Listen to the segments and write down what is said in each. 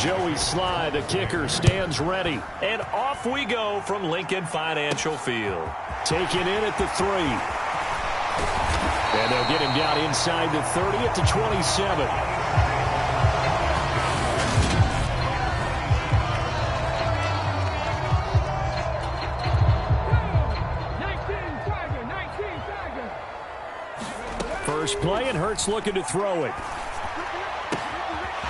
Joey Sly, the kicker, stands ready. And off we go from Lincoln Financial Field. Taken in at the 3. And they'll get him down inside the 30 at the 27. First play, and Hurts looking to throw it.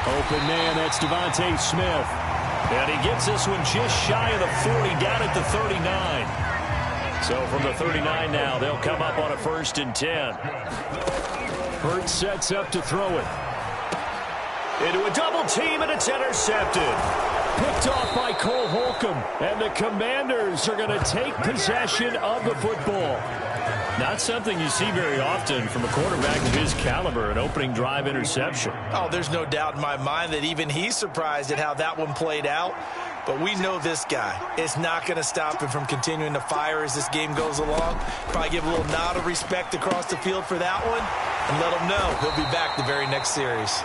Open man, that's Devontae Smith. And he gets this one just shy of the 40, down at the 39. So from the 39 now, they'll come up on a 1st and 10. Hurts sets up to throw it. Into a double team, and it's intercepted. Picked off by Cole Holcomb. And the Commanders are going to take possession of the football. Not something you see very often from a quarterback of his caliber, an opening drive interception. Oh, there's no doubt in my mind that even he's surprised at how that one played out. But we know this guy. It's not going to stop him from continuing to fire as this game goes along. Probably give a little nod of respect across the field for that one and let him know he'll be back the very next series.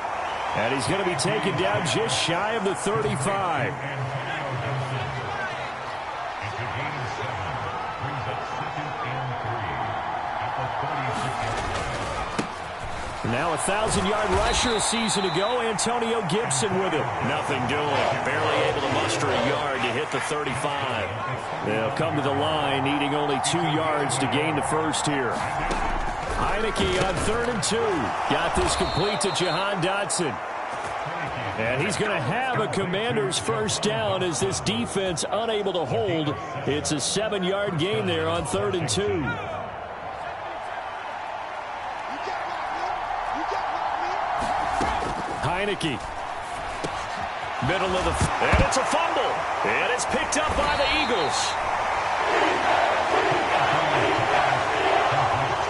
And he's going to be taken down just shy of the 35. Now a 1,000-yard rusher a season ago, Antonio Gibson with him. Nothing doing. Barely able to muster a yard to hit the 35. They'll come to the line, needing only 2 yards to gain the first here. Heineke on 3rd and 2. Got this complete to Jahan Dotson. And he's going to have a Commanders first down as this defense unable to hold. It's a 7-yard gain there on 3rd and 2. Heineke. Middle of the... And it's a fumble. And it's picked up by the Eagles.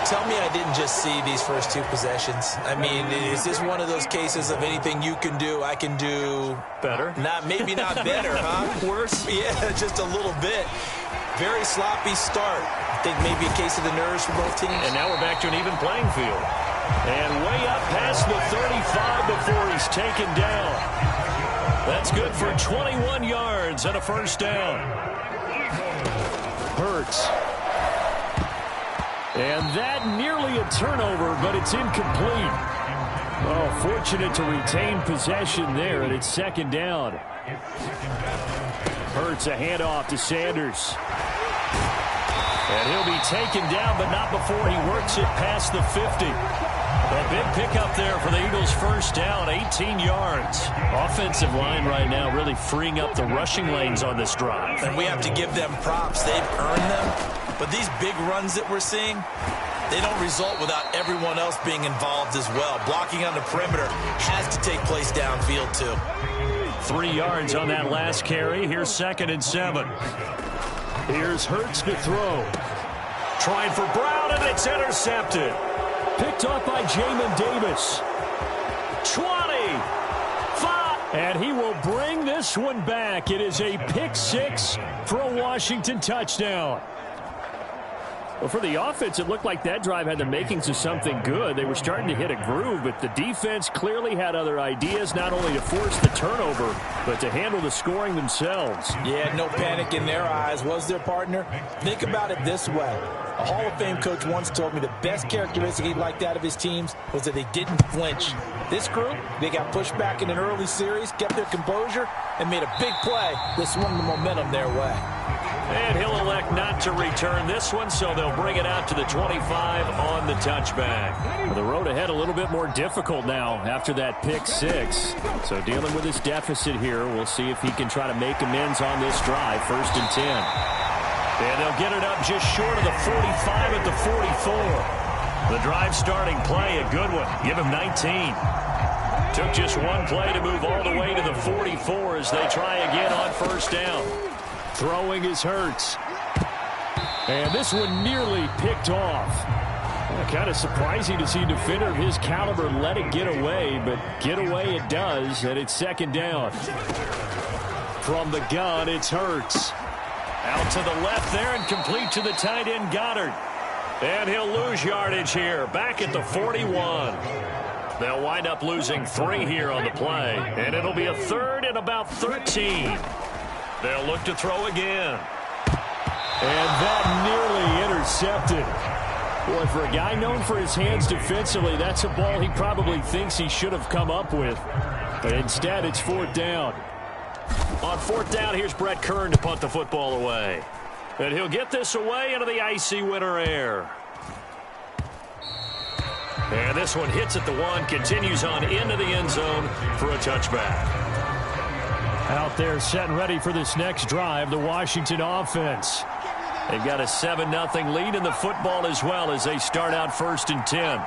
Tell me I didn't just see these first 2 possessions. I mean, is this one of those cases of anything you can do, I can do... Better? Maybe not better, huh? Worse? Yeah, just a little bit. Very sloppy start. I think maybe a case of the nerves for both teams. And now we're back to an even playing field. And way up past the 35 before he's taken down. That's good for 21 yards and a first down. Hurts. And that nearly a turnover, but it's incomplete. Oh, fortunate to retain possession there, and it's 2nd down. Hurts a handoff to Sanders. And he'll be taken down, but not before he works it past the 50. A big pickup there for the Eagles' first down, 18 yards. Offensive line right now really freeing up the rushing lanes on this drive. And we have to give them props. They've earned them. But these big runs that we're seeing, they don't result without everyone else being involved as well. Blocking on the perimeter has to take place downfield, too. 3 yards on that last carry. Here's 2nd and 7. Here's Hurts to throw. Trying for Brown, and it's intercepted. Picked off by Jamin Davis. 25. And he will bring this one back. It is a pick-6 for a Washington touchdown. Well, for the offense, it looked like that drive had the makings of something good. They were starting to hit a groove, but the defense clearly had other ideas, not only to force the turnover, but to handle the scoring themselves. Yeah, no panic in their eyes. Was their partner? Think about it this way. A Hall of Fame coach once told me the best characteristic he liked out of his teams was that they didn't flinch. This group, they got pushed back in an early series, kept their composure, and made a big play that swung the momentum their way. And he'll elect not to return this one, so they'll bring it out to the 25 on the touchback. Well, the road ahead a little bit more difficult now after that pick-6. So dealing with his deficit here, we'll see if he can try to make amends on this drive. 1st and 10. And they'll get it up just short of the 45 at the 44. The drive starting play, a good one. Give him 19. Took just one play to move all the way to the 44 as they try again on 1st down. Throwing is Hurts. And this one nearly picked off. Kind of surprising to see a defender of his caliber let it get away, but get away it does, and it's 2nd down. From the gun, it's Hurts. Out to the left there and complete to the tight end Goddard. And he'll lose yardage here, back at the 41. They'll wind up losing 3 here on the play, and it'll be a 3rd at about 13. They'll look to throw again. And that nearly intercepted. Boy, for a guy known for his hands defensively, that's a ball he probably thinks he should have come up with. But instead, it's 4th down. On 4th down, here's Brett Kern to punt the football away. And he'll get this away into the icy winter air. And this one hits at the 1, continues on into the end zone for a touchback. Out there set and ready for this next drive, the Washington offense. They've got a 7-0 lead in the football as well as they start out 1st and 10.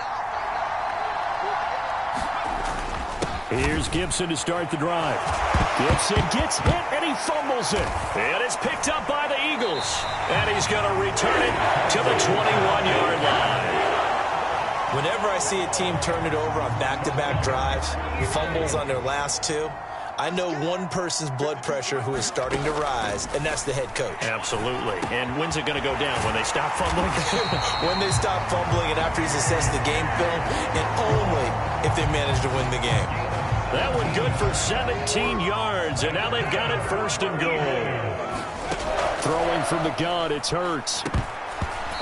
Here's Gibson to start the drive. Gibson gets hit and he fumbles it. And it's picked up by the Eagles. And he's going to return it to the 21-yard line. Whenever I see a team turn it over on back-to-back drives, fumbles on their last 2, I know one person's blood pressure who is starting to rise, and that's the head coach. Absolutely. And when's it going to go down? When they stop fumbling? When they stop fumbling and after he's assessed the game film, and only if they manage to win the game. That one good for 17 yards, and now they've got it 1st and goal. Throwing from the gun, it's Hurts.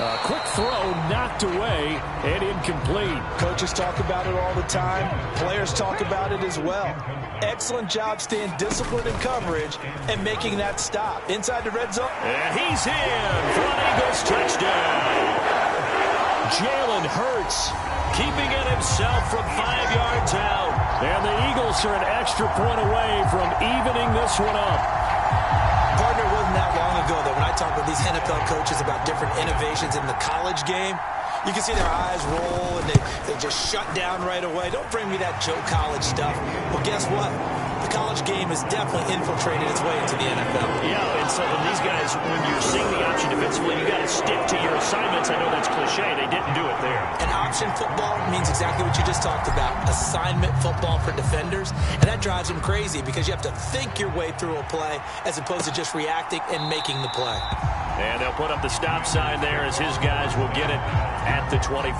A quick throw knocked away and incomplete. Coaches talk about it all the time. Players talk about it as well. Excellent job staying disciplined in coverage and making that stop. Inside the red zone. And he's in for an Eagles touchdown. Jalen Hurts keeping it himself from 5 yards out. And the Eagles are an extra point away from evening this one up. Partner, wasn't that long ago that when I talk with these NFL coaches about different innovations in the college game, you can see their eyes roll and they just shut down right away. Don't bring me that Joe College stuff. Well, guess what? The college game has definitely infiltrated its way into the NFL. Yeah, and so these guys, when you're seeing the option defensively, you got to stick to your assignments. I know that's cliche. They didn't do it there. And option football means exactly what you just talked about. Assignment football for defenders. And that drives them crazy because you have to think your way through a play as opposed to just reacting and making the play. And they'll put up the stop sign there as his guys will get it at the 25.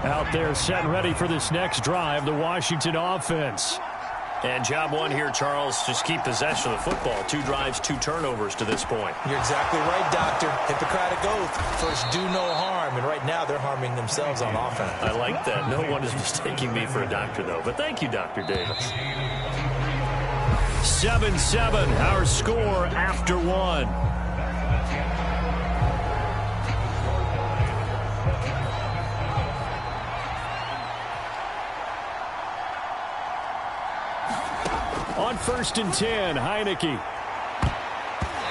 Out there set and ready for this next drive, the Washington offense. And job one here, Charles, just keep possession of the football. 2 drives, 2 turnovers to this point. You're exactly right, Doctor. Hippocratic oath. First, do no harm. And right now, they're harming themselves on offense. I like that. No one is mistaking me for a doctor, though. But thank you, Dr. Davis. 7-7, our score after 1. On 1st and 10, Heineke.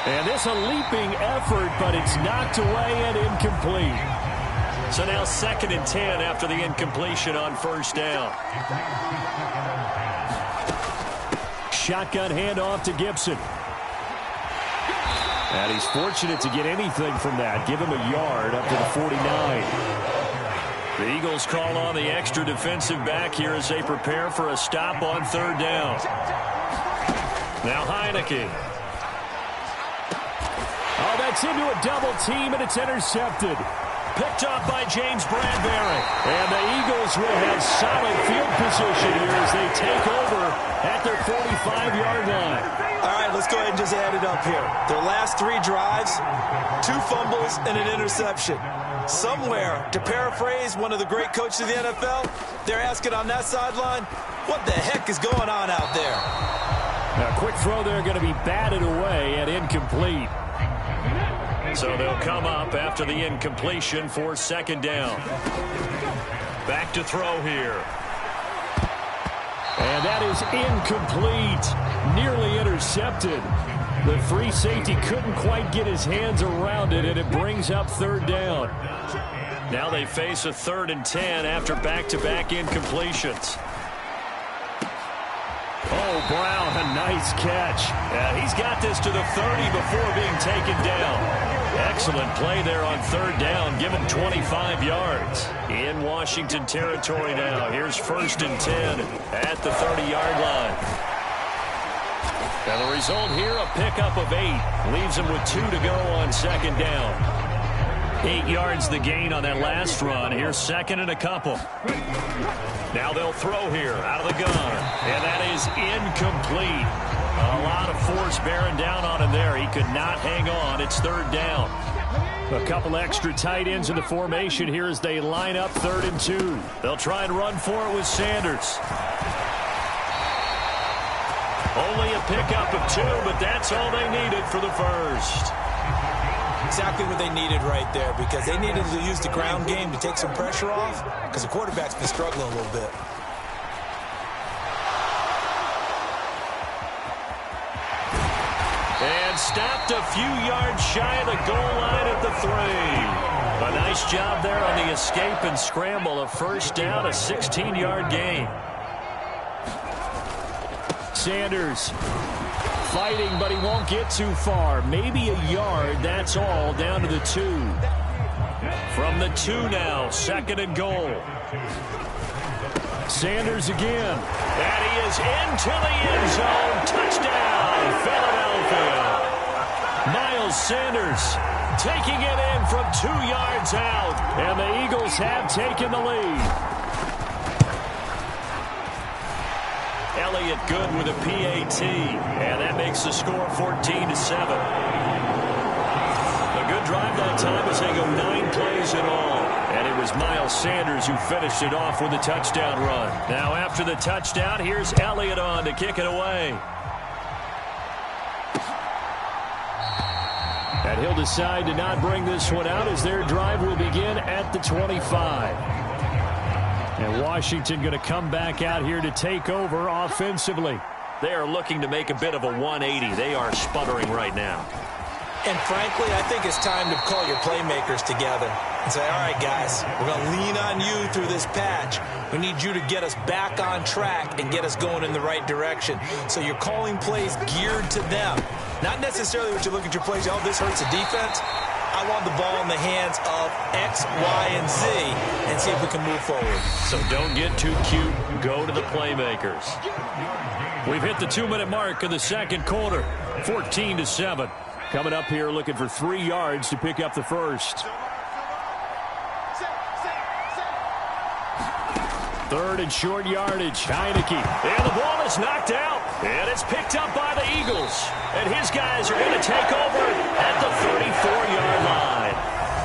And this a leaping effort, but it's knocked away and incomplete. So now 2nd and 10 after the incompletion on 1st down. Shotgun handoff to Gibson. And he's fortunate to get anything from that. Give him a yard up to the 49. The Eagles call on the extra defensive back here as they prepare for a stop on 3rd down. Now Heineke. Oh, that's into a double team, and it's intercepted. Picked up by James Bradbury. And the Eagles will have solid field position here as they take over at their 45-yard line. All right, let's go ahead and just add it up here. Their last 3 drives, 2 fumbles and an interception. Somewhere, to paraphrase one of the great coaches of the NFL, they're asking on that sideline, what the heck is going on out there? A quick throw there going to be batted away and incomplete. So they'll come up after the incompletion for 2nd down. Back to throw here. And that is incomplete. Nearly intercepted. The free safety couldn't quite get his hands around it, and it brings up 3rd down. Now they face a 3rd and 10 after back-to-back incompletions. Oh, Brown, a nice catch. Yeah, he's got this to the 30 before being taken down. Excellent play there on 3rd down. Give him 25 yards. In Washington territory now. Here's 1st and 10 at the 30-yard line. And the result here, a pickup of 8. Leaves him with 2 to go on 2nd down. 8 yards the gain on that last run. Here's 2nd and a couple. Now they'll throw here out of the gun. And that is incomplete. A lot of force bearing down on him there. He could not hang on. It's third down. A couple extra tight ends in the formation here as they line up 3rd and 2. They'll try and run for it with Sanders. Only a pickup of 2, but that's all they needed for the first. Exactly what they needed right there, because they needed to use the ground game to take some pressure off, because the quarterback's been struggling a little bit. And stopped a few yards shy of the goal line at the 3. A nice job there on the escape and scramble. A first down, a 16-yard gain. Sanders fighting, but he won't get too far. Maybe a yard, that's all, down to the 2. From the 2 now, 2nd and goal. Sanders again. And he is into the end zone. Touchdown, Philadelphia. Miles Sanders taking it in from 2 yards out. And the Eagles have taken the lead. Elliott good with a PAT, and that makes the score 14-7. A good drive that time as they go 9 plays in all. And it was Miles Sanders who finished it off with a touchdown run. Now after the touchdown, here's Elliott on to kick it away. And he'll decide to not bring this one out as their drive will begin at the 25. And Washington going to come back out here to take over offensively. They are looking to make a bit of a 180. They are sputtering right now. And frankly, I think it's time to call your playmakers together and say, all right, guys, we're going to lean on you through this patch. We need you to get us back on track and get us going in the right direction. So you're calling plays geared to them. Not necessarily what you look at your plays, oh, this hurts the defense. I want the ball in the hands of X, Y, and Z and see if we can move forward. So don't get too cute. Go to the playmakers. We've hit the 2-minute mark of the second quarter. 14-7. Coming up here looking for 3 yards to pick up the first. 3rd and short yardage. Heineke. And the ball is knocked out. And it's picked up by the Eagles. And his guys are going to take over at the 34-yard line.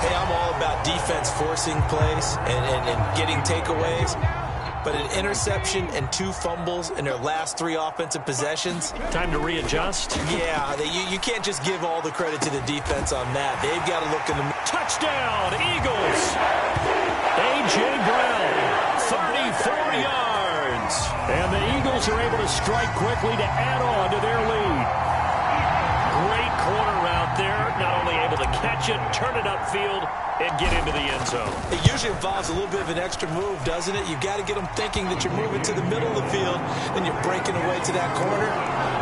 Hey, I'm all about defense forcing plays and getting takeaways. But an interception and 2 fumbles in their last 3 offensive possessions. Time to readjust? Yeah, you can't just give all the credit to the defense on that. They've got to look in the... Touchdown, Eagles! A.J. Brown, 34 yards. And the Eagles are able to strike quickly to add on to their lead. Great corner route there. Not only able to catch it, turn it upfield, and get into the end zone. It usually involves a little bit of an extra move, doesn't it? You've got to get them thinking that you're moving to the middle of the field, and you're breaking away to that corner.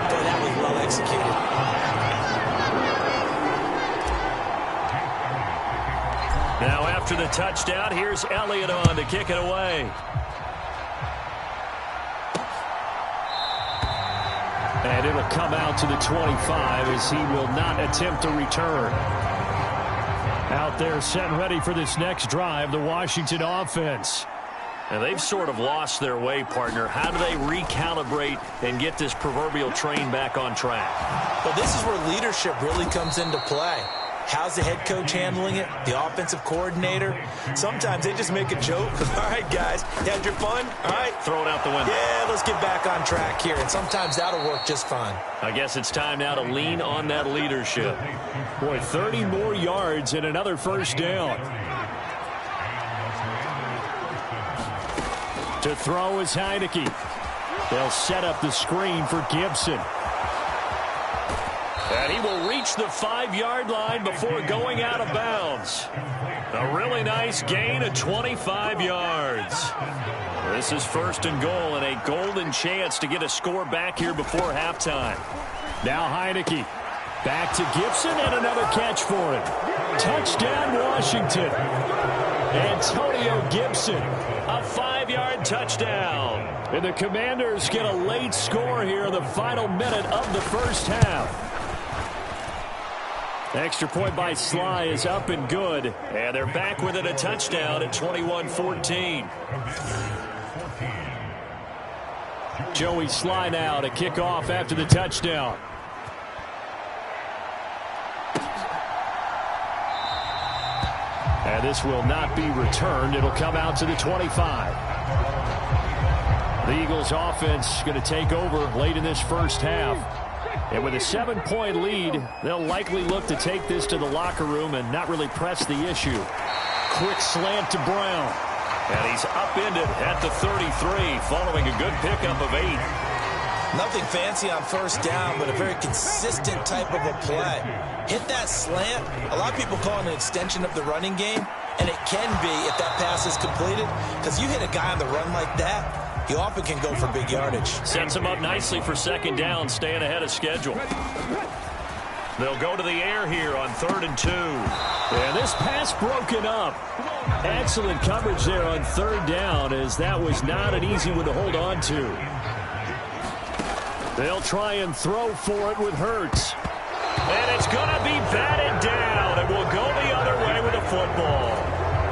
Boy, that was well executed. Now after the touchdown, here's Elliott on to kick it away. And it'll come out to the 25 as he will not attempt to return. Out there set and ready for this next drive, the Washington offense. And they've sort of lost their way, partner. How do they recalibrate and get this proverbial train back on track? Well, this is where leadership really comes into play. How's the head coach handling it? The offensive coordinator? Sometimes they just make a joke. All right, guys, you had your fun? All right. Throw it out the window. Yeah, let's get back on track here. And sometimes that'll work just fine. I guess it's time now to lean on that leadership. Boy, 30 more yards and another first down. To throw is Heineke. They'll set up the screen for Gibson. And he will reach the 5-yard line before going out of bounds. A really nice gain of 25 yards. This is 1st and goal and a golden chance to get a score back here before halftime. Now Heineke. Back to Gibson and another catch for him. Touchdown Washington. Antonio Gibson. A 5-yard touchdown. And the Commanders get a late score here in the final minute of the first half. Extra point by Sly is up and good. And they're back within a touchdown at 21-14. Joey Sly now to kick off after the touchdown. And this will not be returned. It'll come out to the 25. The Eagles offense going to take over late in this first half. And with a 7-point lead, they'll likely look to take this to the locker room and not really press the issue. Quick slant to Brown. And he's upended at the 33 following a good pickup of 8. Nothing fancy on first down, but a very consistent type of a play. Hit that slant. A lot of people call it an extension of the running game, and it can be if that pass is completed, because you hit a guy on the run like that, he often can go for big yardage. Sets him up nicely for second down, staying ahead of schedule. They'll go to the air here on 3rd and 2. And this pass broken up. Excellent coverage there on 3rd down, as that was not an easy one to hold on to. They'll try and throw for it with Hurts. And it's going to be batted down. It will go the other way with the football.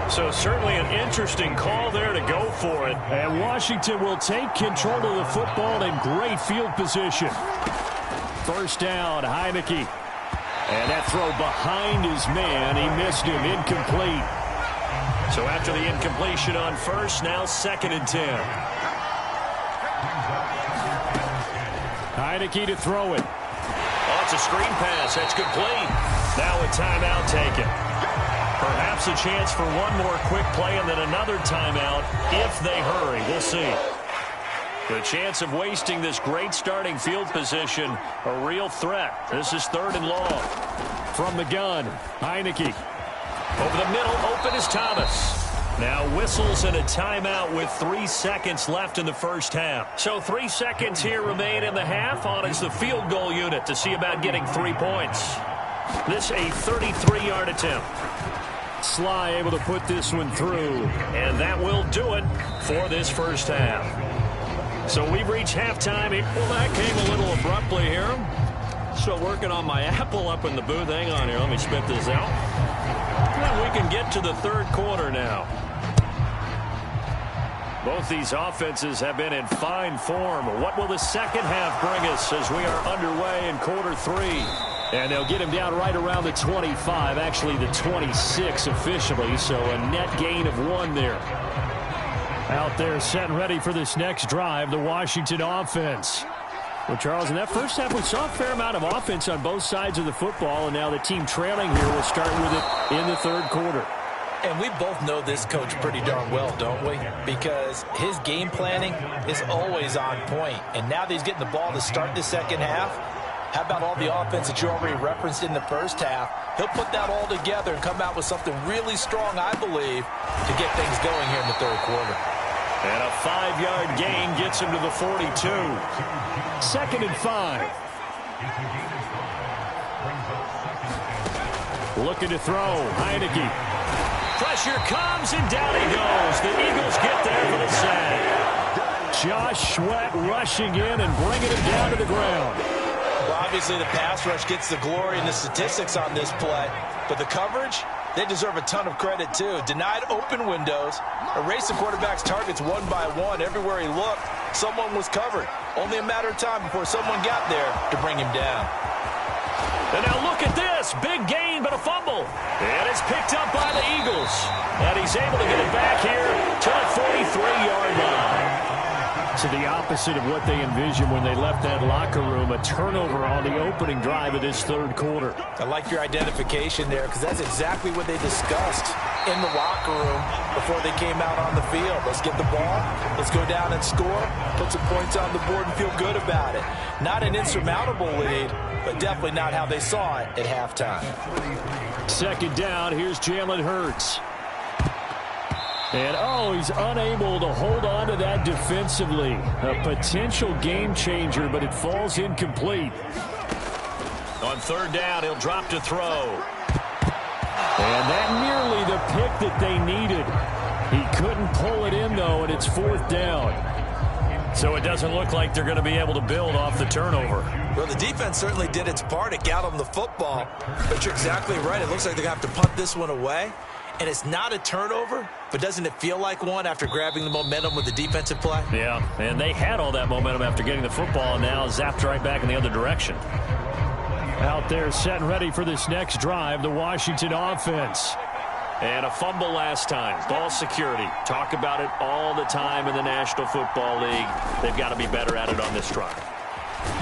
So certainly an interesting call there to go for it. And Washington will take control of the football in great field position. First down, Heineke. And that throw behind his man. He missed him. Incomplete. So after the incompletion on first, now 2nd and 10. Heineke to throw it. Oh, it's a screen pass. That's complete. Now a timeout taken. Perhaps a chance for one more quick play and then another timeout if they hurry. We'll see. The chance of wasting this great starting field position, a real threat. This is 3rd and long. From the gun, Heineke. Over the middle, open is Thomas. Now whistles and a timeout with 3 seconds left in the first half. So 3 seconds here remain in the half. On is the field goal unit to see about getting 3 points. This a 33-yard attempt. Sly able to put this one through. And that will do it for this first half. So we've reached halftime. Well, that came a little abruptly here. Still working on my apple up in the booth. Hang on here. Let me spit this out. And we can get to the 3rd quarter now. Both these offenses have been in fine form. What will the second half bring us as we are underway in quarter 3? And they'll get him down right around the 25, actually the 26 officially, so a net gain of 1 there. Out there set and ready for this next drive, the Washington offense. Well, Charles, in that first half, we saw a fair amount of offense on both sides of the football, and now the team trailing here will start with it in the 3rd quarter. And we both know this coach pretty darn well, don't we? Because his game planning is always on point. And now that he's getting the ball to start the second half, how about all the offense that you already referenced in the first half? He'll put that all together and come out with something really strong, I believe, to get things going here in the 3rd quarter. And a 5-yard gain gets him to the 42. 2nd and 5. Looking to throw. Heineke. Pressure comes, and down he goes. The Eagles get there for the sack. Josh Sweat rushing in and bringing him down to the ground. Well, obviously the pass rush gets the glory and the statistics on this play, but the coverage, they deserve a ton of credit too. Denied open windows, erased the quarterback's targets one by one. Everywhere he looked, someone was covered. Only a matter of time before someone got there to bring him down. And now look at this. Big gain, but a fumble. And it's picked up by the Eagles. And he's able to get it back here to the 43-yard line. To the opposite of what they envisioned when they left that locker room, a turnover on the opening drive of this 3rd quarter. I like your identification there, because that's exactly what they discussed in the locker room before they came out on the field. Let's get the ball, let's go down and score, put some points on the board and feel good about it. Not an insurmountable lead, but definitely not how they saw it at halftime. 2nd down, here's Jalen Hurts. And, he's unable to hold on to that defensively. A potential game changer, but it falls incomplete. On 3rd down, he'll drop to throw. And that nearly the pick that they needed. He couldn't pull it in, though, and it's 4th down. So it doesn't look like they're going to be able to build off the turnover. Well, the defense certainly did its part. It got them the football. But you're exactly right. It looks like they're going to have to punt this one away. and it's not a turnover, but doesn't it feel like one after grabbing the momentum with the defensive play? Yeah, and they had all that momentum after getting the football, and now zapped right back in the other direction. Out there set and ready for this next drive, the Washington offense. And a fumble last time. Ball security. Talk about it all the time in the National Football League. They've got to be better at it on this drive.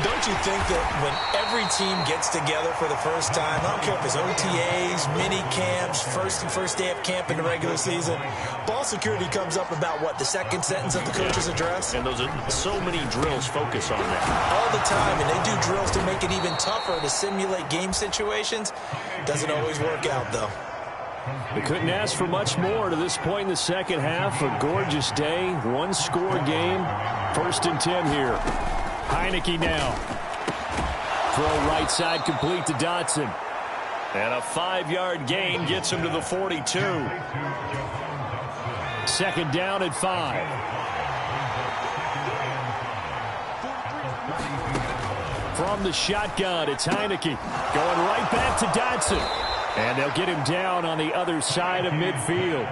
Don't you think that when every team gets together for the first time, I don't care if it's OTAs, mini camps, first day of camp in the regular season, ball security comes up about what, the second sentence of the coach's address? And those are so many drills focus on that. All the time, and they do drills to make it even tougher to simulate game situations. Doesn't always work out, though. They couldn't ask for much more to this point in the second half. A gorgeous day, one-score game. 1st and 10 here. Heineke now. Throw right side complete to Dotson. And a 5-yard gain gets him to the 42. 2nd down at 5. From the shotgun, it's Heineke. Going right back to Dotson. And they'll get him down on the other side of midfield.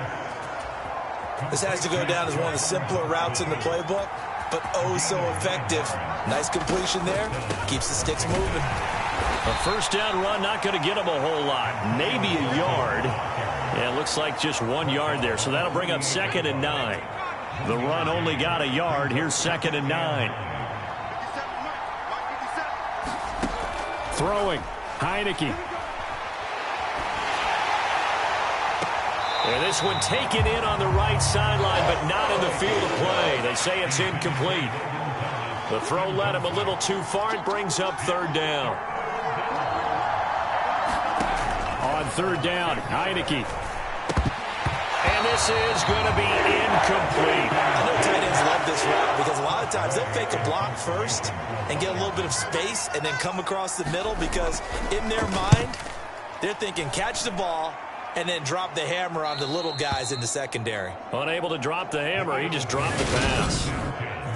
This has to go down as one of the simpler routes in the playbook, but oh so effective. Nice completion there. Keeps the sticks moving. A 1st down run, not going to get him a whole lot. Maybe a yard. Yeah, it looks like just 1 yard there. So that'll bring up 2nd and 9. The run only got a yard. Here's 2nd and 9. Throwing. Heineke. And this one taken in on the right sideline, but not in the field of play. They say it's incomplete. The throw led him a little too far. It brings up 3rd down. On 3rd down, Heineke. And this is going to be incomplete. I know tight ends love this route because a lot of times they'll fake a block first and get a little bit of space and then come across the middle because in their mind, they're thinking catch the ball and then drop the hammer on the little guys in the secondary. Unable to drop the hammer, he just dropped the pass.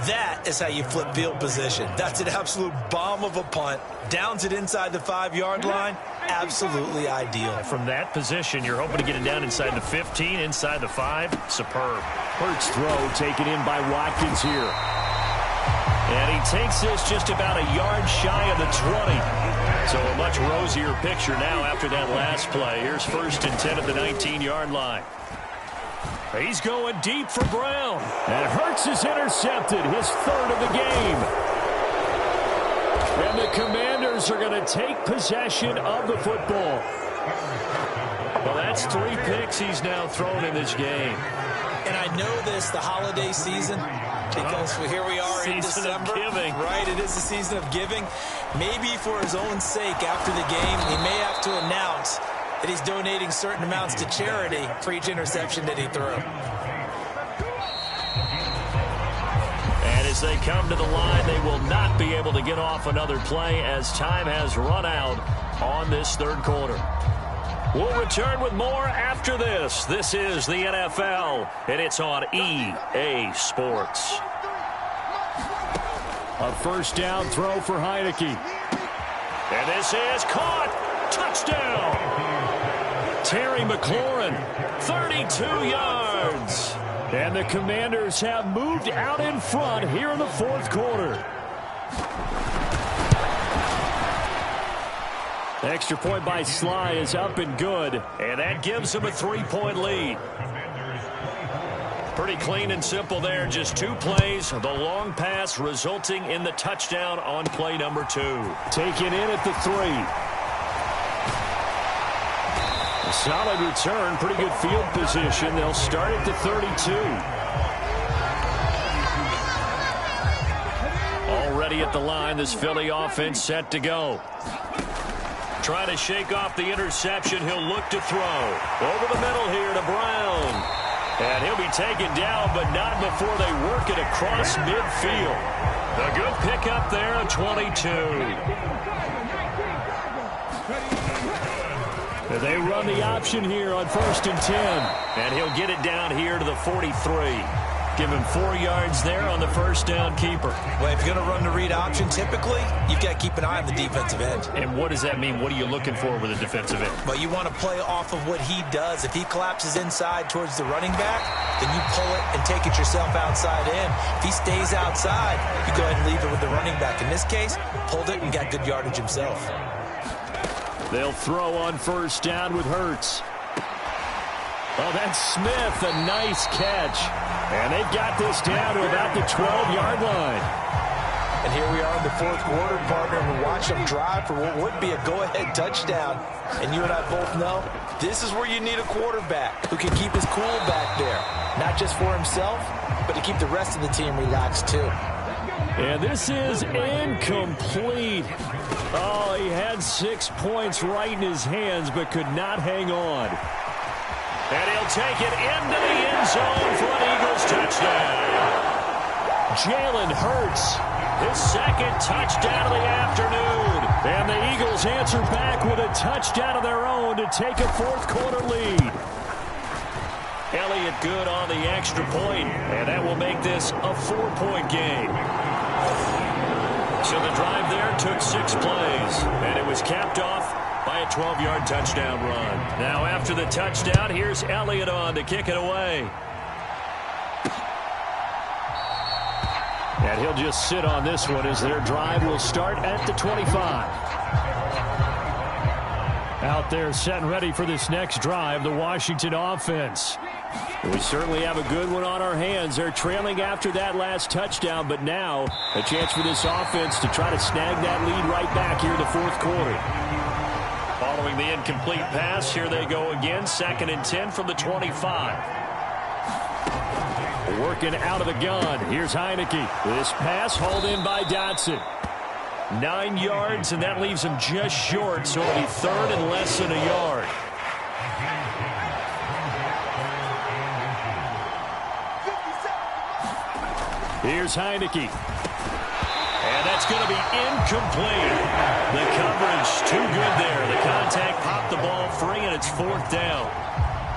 That is how you flip field position. That's an absolute bomb of a punt. Downs it inside the 5-yard line. Absolutely ideal. From that position, you're hoping to get it down inside the 15, inside the 5. Superb. Hurts throw taken in by Watkins here. And he takes this just about a yard shy of the 20. So a much rosier picture now after that last play. Here's 1st and 10 at the 19-yard line. He's going deep for Brown. And Hurts is intercepted, his 3rd of the game. And the Commanders are going to take possession of the football. Well, that's 3 picks he's now thrown in this game. And I know this, the holiday season, because here we are in December. Right, it is the season of giving. Maybe for his own sake after the game, he may have to announce that he's donating certain amounts to charity for each interception that he threw. And as they come to the line, they will not be able to get off another play as time has run out on this 3rd quarter. We'll return with more after this. This is the NFL, and it's on EA Sports. A 1st down throw for Heineke. And this is caught. Touchdown. Terry McLaurin, 32 yards. And the Commanders have moved out in front here in the 4th quarter. Extra point by Sly is up and good. And that gives them a 3-point lead. Pretty clean and simple there. Just 2 plays. The long pass resulting in the touchdown on play number 2. Taken in at the 3. A solid return. Pretty good field position. They'll start at the 32. Already at the line, this Philly offense set to go. Trying to shake off the interception. He'll look to throw. Over the middle here to Brown. And he'll be taken down, but not before they work it across midfield. A good pickup there of 22. They run the option here on 1st and 10. And he'll get it down here to the 43. Give him 4 yards there on the first down keeper. Well, if you're going to run the read option, typically, you've got to keep an eye on the defensive end. And what does that mean? What are you looking for with a defensive end? Well, you want to play off of what he does. If he collapses inside towards the running back, then you pull it and take it yourself outside in. If he stays outside, you go ahead and leave it with the running back. In this case, pulled it and got good yardage himself. They'll throw on first down with Hurts. Oh, that's Smith, a nice catch. And they've got this down to about the 12-yard line. And here we are in the fourth quarter, partner, and we watch them drive for what would be a go-ahead touchdown. And you and I both know this is where you need a quarterback who can keep his cool back there. Not just for himself, but to keep the rest of the team relaxed too. And this is incomplete. Oh, he had 6 points right in his hands, but could not hang on. And he'll take it into the end zone for an Eagles touchdown. Jalen Hurts, his second touchdown of the afternoon. And the Eagles answer back with a touchdown of their own to take a fourth quarter lead. Elliott good on the extra point, and that will make this a 4-point game. So the drive there took 6 plays, and it was capped off by a 12-yard touchdown run. Now after the touchdown, here's Elliott on to kick it away. And he'll just sit on this one as their drive will start at the 25. Out there set and ready for this next drive, the Washington offense. We certainly have a good one on our hands. They're trailing after that last touchdown, but now a chance for this offense to try to snag that lead right back here in the fourth quarter. Following the incomplete pass, here they go again. 2nd and 10 from the 25. Working out of the gun. Here's Heineke. This pass hauled in by Dotson. 9 yards, and that leaves him just short, so it'll be 3rd and less than a yard. Here's Heineke. And that's going to be incomplete. The coverage too good there. The contact popped the ball free, and it's 4th down.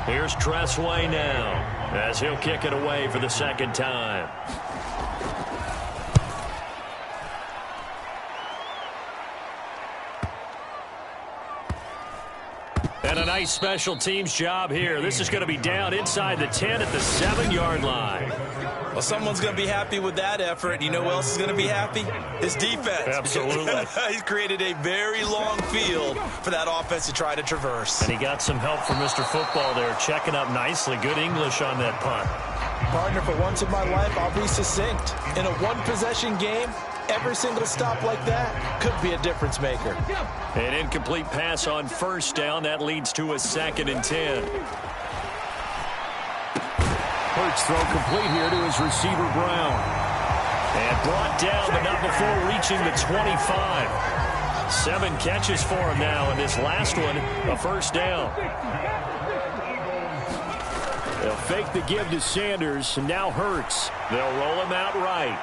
Here's Tressway now as he'll kick it away for the second time. And a nice special teams job here. This is going to be down inside the 10 at the 7-yard line. Well, someone's going to be happy with that effort. You know who else is going to be happy? His defense. Absolutely. He's created a very long field for that offense to try to traverse. And he got some help from Mr. Football there, checking up nicely. Good English on that punt. Partner, for once in my life, I'll be succinct. In a one-possession game, every single stop like that could be a difference maker. An incomplete pass on first down. That leads to a 2nd and 10. Hurts throw complete here to his receiver, Brown. And brought down, but not before reaching the 25. 7 catches for him now, and this last one, a first down. They'll fake the give to Sanders, and now Hurts. They'll roll him out right.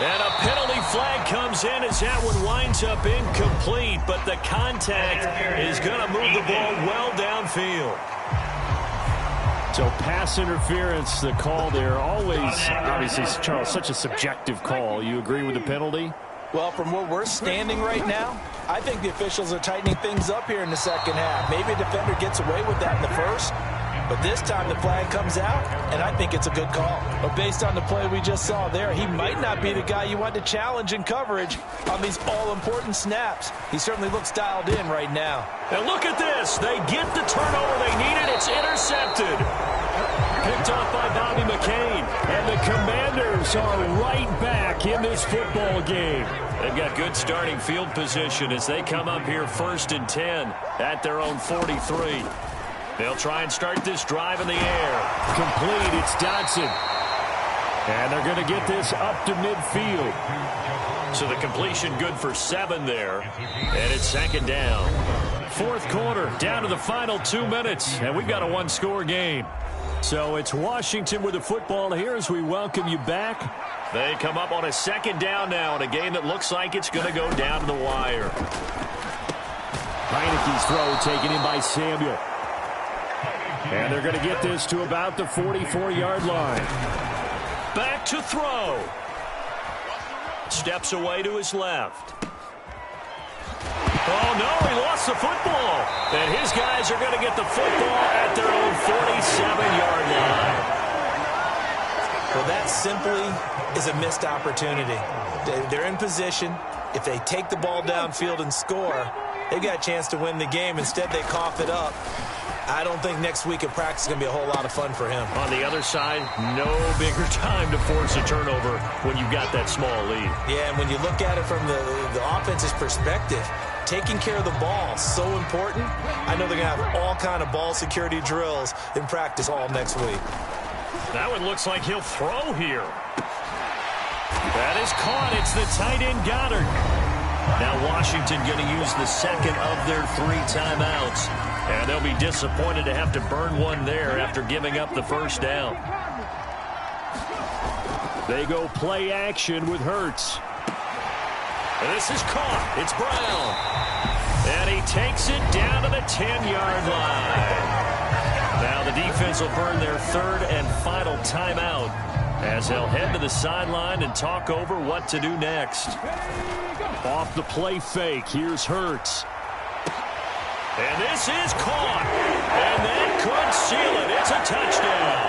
And a penalty flag comes in as that one winds up incomplete, but the contact is going to move the ball well downfield. So pass interference, the call there. Always, obviously, Charles, such a subjective call. You agree with the penalty? Well, from where we're standing right now, I think the officials are tightening things up here in the second half. Maybe a defender gets away with that in the first, but this time the flag comes out, and I think it's a good call. But based on the play we just saw there, he might not be the guy you want to challenge in coverage on these all-important snaps. He certainly looks dialed in right now. And look at this. They get the turnover they needed. It's intercepted. Picked off by Bobby McCain. And the Commanders are right back in this football game. They've got good starting field position as they come up here 1st and 10 at their own 43. They'll try and start this drive in the air. Complete, it's Dotson. And they're going to get this up to midfield. So the completion good for 7 there. And it's 2nd down. Fourth quarter, down to the final 2 minutes. And we've got a one-score game. So it's Washington with the football here as we welcome you back. They come up on a 2nd down now in a game that looks like it's going to go down to the wire. Heineke's throw taken in by Samuel. And they're going to get this to about the 44-yard line. Back to throw. Steps away to his left. Oh, no, he lost the football. And his guys are going to get the football at their own 47-yard line. Well, that simply is a missed opportunity. They're in position. If they take the ball downfield and score, they got a chance to win the game. Instead, they cough it up. I don't think next week at practice is going to be a whole lot of fun for him. On the other side, no bigger time to force a turnover when you've got that small lead. Yeah, and when you look at it from the offense's perspective, taking care of the ball is so important. I know they're going to have all kind of ball security drills in practice all next week. That one looks like he'll throw here. That is caught. It's the tight end Goddard. Now Washington going to use the second of their 3 timeouts. And they'll be disappointed to have to burn one there after giving up the first down. They go play action with Hurts. And this is caught. It's Brown. And he takes it down to the 10-yard line. Now the defense will burn their 3rd and final timeout as they'll head to the sideline and talk over what to do next. Off the play fake, here's Hurts. And this is caught. And that could seal it. It's a touchdown.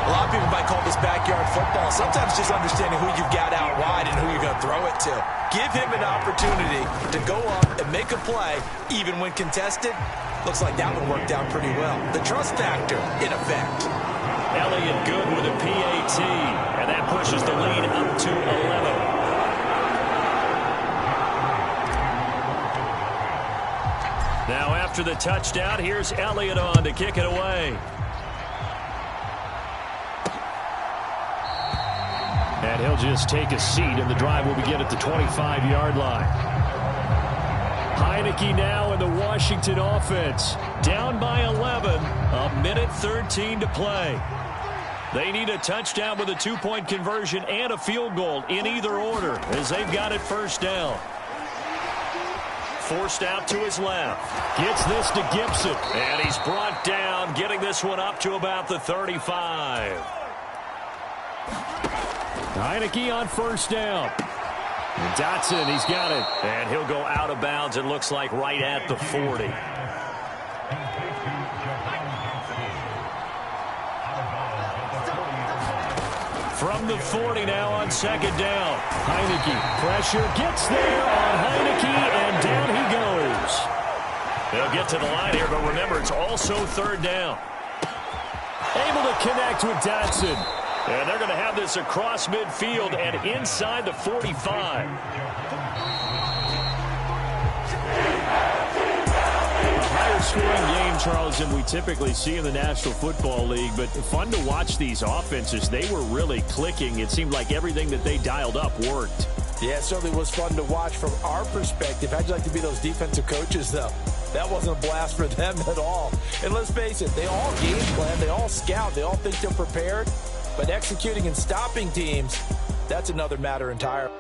A lot of people might call this backyard football. Sometimes just understanding who you've got out wide and who you're going to throw it to. Give him an opportunity to go up and make a play, even when contested. Looks like that one worked out pretty well. The trust factor in effect. Elliott good with a PAT. And that pushes the lead up to 11. Now after the touchdown, here's Elliott on to kick it away. And he'll just take a seat, and the drive will begin at the 25-yard line. Heineke now in the Washington offense. Down by 11, a minute 13 to play. They need a touchdown with a 2-point conversion and a field goal in either order as they've got it first down. Forced out to his left. Gets this to Gibson. And he's brought down, getting this one up to about the 35. Heineke on first down. And Dotson, he's got it. And he'll go out of bounds, it looks like, right at the 40. From the 40 now on second down. Heineke, pressure, gets there on Heineke, and down he goes. They'll get to the line here, but remember, it's also third down. Able to connect with Dotson. And they're going to have this across midfield and inside the 45. Scoring game, Charles, than we typically see in the National Football League, but fun to watch these offenses. They were really clicking. It seemed like everything that they dialed up worked. Yeah, it certainly was fun to watch from our perspective. How'd you like to be those defensive coaches, though? That wasn't a blast for them at all. And let's face it, they all game plan, they all scout, they all think they're prepared, but executing and stopping teams, that's another matter entirely.